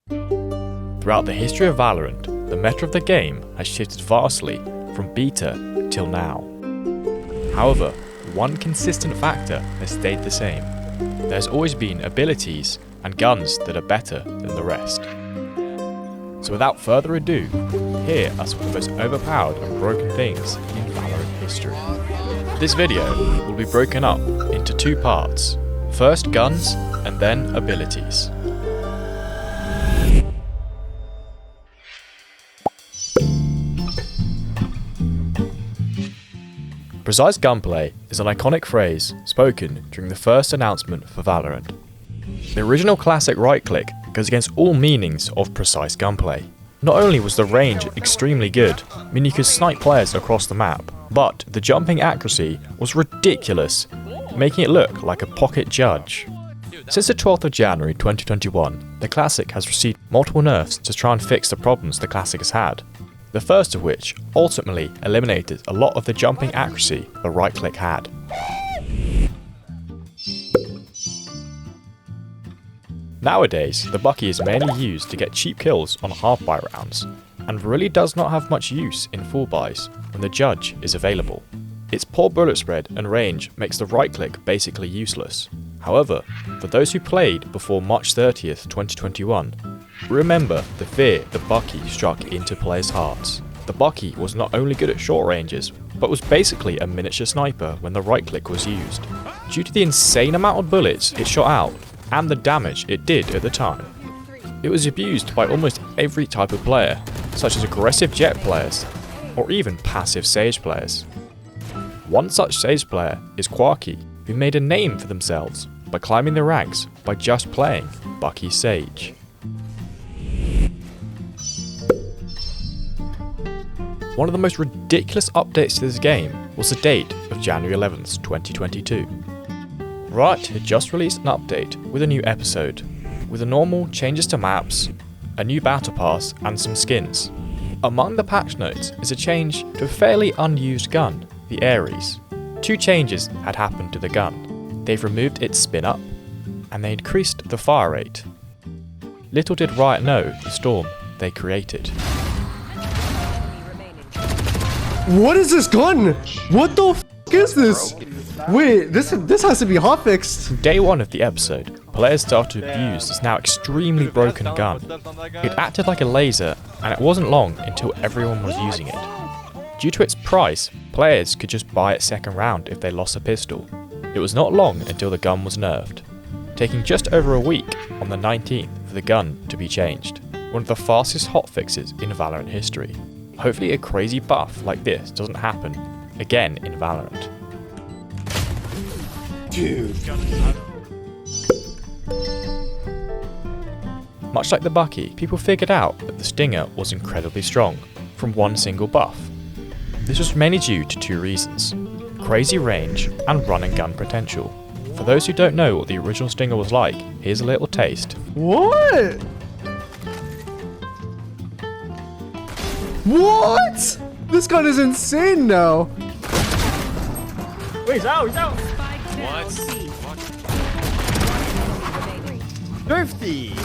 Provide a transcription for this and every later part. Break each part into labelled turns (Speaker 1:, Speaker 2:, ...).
Speaker 1: Throughout the history of Valorant, the meta of the game has shifted vastly from beta till now. However, one consistent factor has stayed the same. There's always been abilities and guns that are better than the rest. So without further ado, here are some of the most overpowered and broken things in Valorant history. This video will be broken up into two parts. First guns, and then abilities. Precise gunplay is an iconic phrase spoken during the first announcement for Valorant. The original classic right-click goes against all meanings of precise gunplay. Not only was the range extremely good, meaning you could snipe players across the map, but the jumping accuracy was ridiculous, making it look like a pocket judge. Since the 12th of January 2021, the classic has received multiple nerfs to try and fix the problems the classic has had. The first of which ultimately eliminated a lot of the jumping accuracy the right click had. Nowadays, the Bucky is mainly used to get cheap kills on half-buy rounds, and really does not have much use in full buys when the judge is available. Its poor bullet spread and range makes the right click basically useless. However, for those who played before March 30th, 2021, remember the fear the Bucky struck into players' hearts. The Bucky was not only good at short ranges, but was basically a miniature sniper when the right click was used. Due to the insane amount of bullets it shot out, and the damage it did at the time, it was abused by almost every type of player, such as aggressive jet players, or even passive Sage players. One such Sage player is Quarky, who made a name for themselves by climbing the ranks by just playing Bucky Sage. One of the most ridiculous updates to this game was the date of January 11th, 2022. Riot had just released an update with a new episode, with the normal changes to maps, a new battle pass and some skins. Among the patch notes is a change to a fairly unused gun, the Ares. Two changes had happened to the gun. They've removed its spin up, and they increased the fire rate. Little did Riot know the storm they created.
Speaker 2: What is this gun? What the f is this? Wait, this has to be hotfixed.
Speaker 1: Day one of the episode, players started to abuse this now extremely broken gun. It acted like a laser, and it wasn't long until everyone was using it. Due to its price, players could just buy it second round if they lost a pistol. It was not long until the gun was nerfed, taking just over a week on the 19th for the gun to be changed. One of the fastest hotfixes in Valorant history. Hopefully a crazy buff like this doesn't happen again in Valorant.
Speaker 2: Dude.
Speaker 1: Much like the Bucky, people figured out that the Stinger was incredibly strong from one single buff. This was mainly due to two reasons: crazy range and run and gun potential. For those who don't know what the original Stinger was like, here's a little taste.
Speaker 2: What? What? This gun is insane now.
Speaker 3: Wait, he's out, he's out.
Speaker 4: What?
Speaker 3: Nerfed.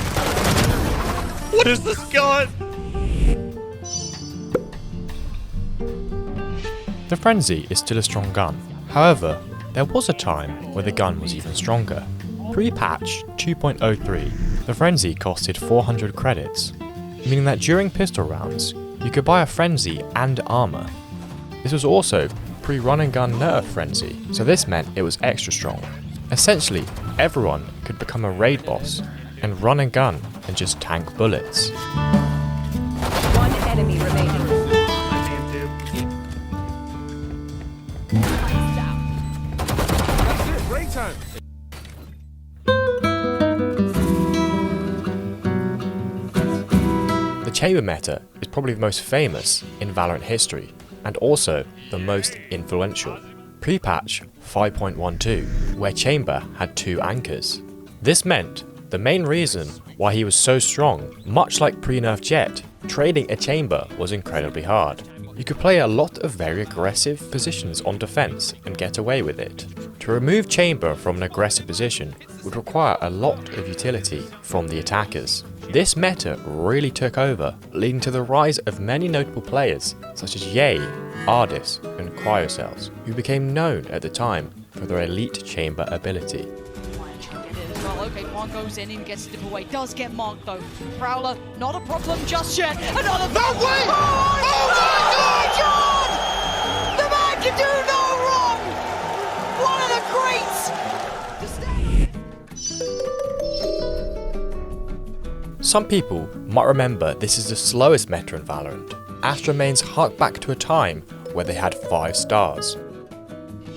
Speaker 4: What is this gun?
Speaker 1: The Frenzy is still a strong gun. However, there was a time where the gun was even stronger. Pre-patch 2.03, the Frenzy costed 400 credits, meaning that during pistol rounds, you could buy a Frenzy and armor. This was also pre-run and gun nerf Frenzy, so this meant it was extra strong. Essentially, everyone could become a raid boss and run and gun and just tank bullets.
Speaker 5: One enemy remaining.
Speaker 1: The chamber meta is probably the most famous in Valorant history, and also the most influential. Pre-patch 5.12, where chamber had two anchors. This meant the main reason why he was so strong, much like pre-nerf Jet, trading a chamber was incredibly hard. You could play a lot of very aggressive positions on defense and get away with it. To remove chamber from an aggressive position would require a lot of utility from the attackers. This meta really took over, leading to the rise of many notable players such as Ye, Ardis, and Cryocells, who became known at the time for their elite chamber ability.
Speaker 6: Okay, one goes in and gets it away. Does get marked though. Prowler, not a problem just yet. Another. No way! Oh my God! The man can do no wrong. One of the greats.
Speaker 1: Some people might remember this is the slowest meta in Valorant. Astra mains hark back to a time where they had 5 stars.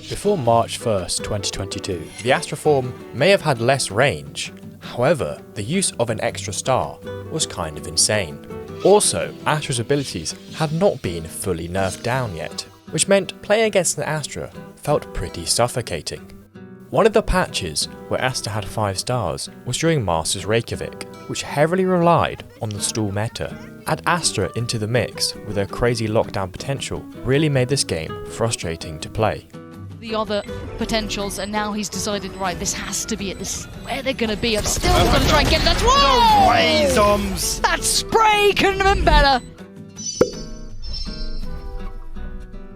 Speaker 1: Before March 1st, 2022, the Astra form may have had less range. However, the use of an extra star was kind of insane. Also, Astra's abilities had not been fully nerfed down yet, which meant playing against an Astra felt pretty suffocating. One of the patches where Astra had 5 stars was during Masters Reykjavik, which heavily relied on the stall meta. Add Astra into the mix with her crazy lockdown potential really made this game frustrating to play.
Speaker 6: The other potentials, and now he's decided, right, this has to be it. This is where they're going to be. I'm still going to try and get that. Whoa!
Speaker 4: No way, Zoms!
Speaker 6: That spray couldn't have been better.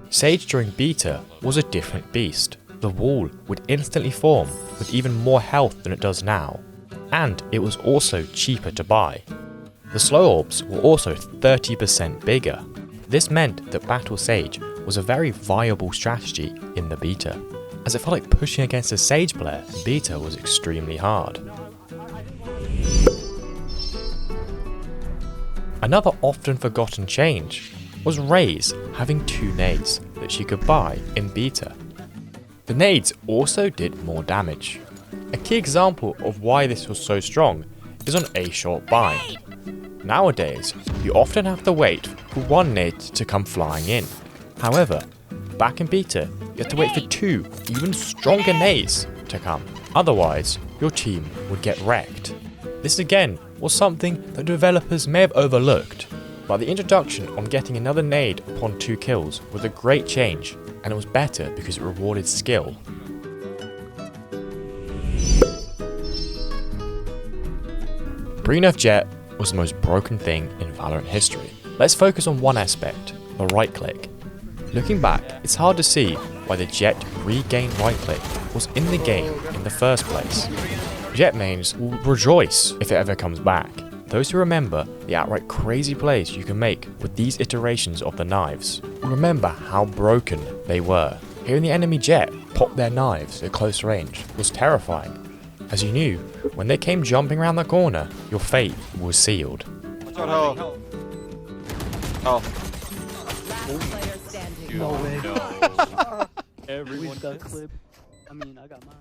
Speaker 1: Sage during beta was a different beast. The wall would instantly form with even more health than it does now, and it was also cheaper to buy. The slow orbs were also 30% bigger. This meant that Battle Sage was a very viable strategy in the beta, as it felt like pushing against a Sage player in beta was extremely hard. Another often forgotten change was Raze having 2 nades that she could buy in beta. The nades also did more damage. A key example of why this was so strong is on A-short bind. Nowadays, you often have to wait for 1 nade to come flying in. However, back in beta, you had to wait for 2 even stronger nades to come. Otherwise, your team would get wrecked. This again was something that developers may have overlooked, but the introduction of getting another nade upon 2 kills was a great change, and it was better because it rewarded skill. Pre-nerf Jet was the most broken thing in Valorant history. Let's focus on one aspect, the right click. Looking back, it's hard to see why the Jet regained right click was in the game in the first place. Jet mains will rejoice if it ever comes back. Those who remember the outright crazy plays you can make with these iterations of the knives will remember how broken they were. Hearing the enemy Jet pop their knives at close range was terrifying, as you knew when they came jumping around the corner, your fate was sealed.
Speaker 4: Oh.
Speaker 5: Last player standing.
Speaker 4: No.
Speaker 3: Everyone got clip. I mean, I got mine.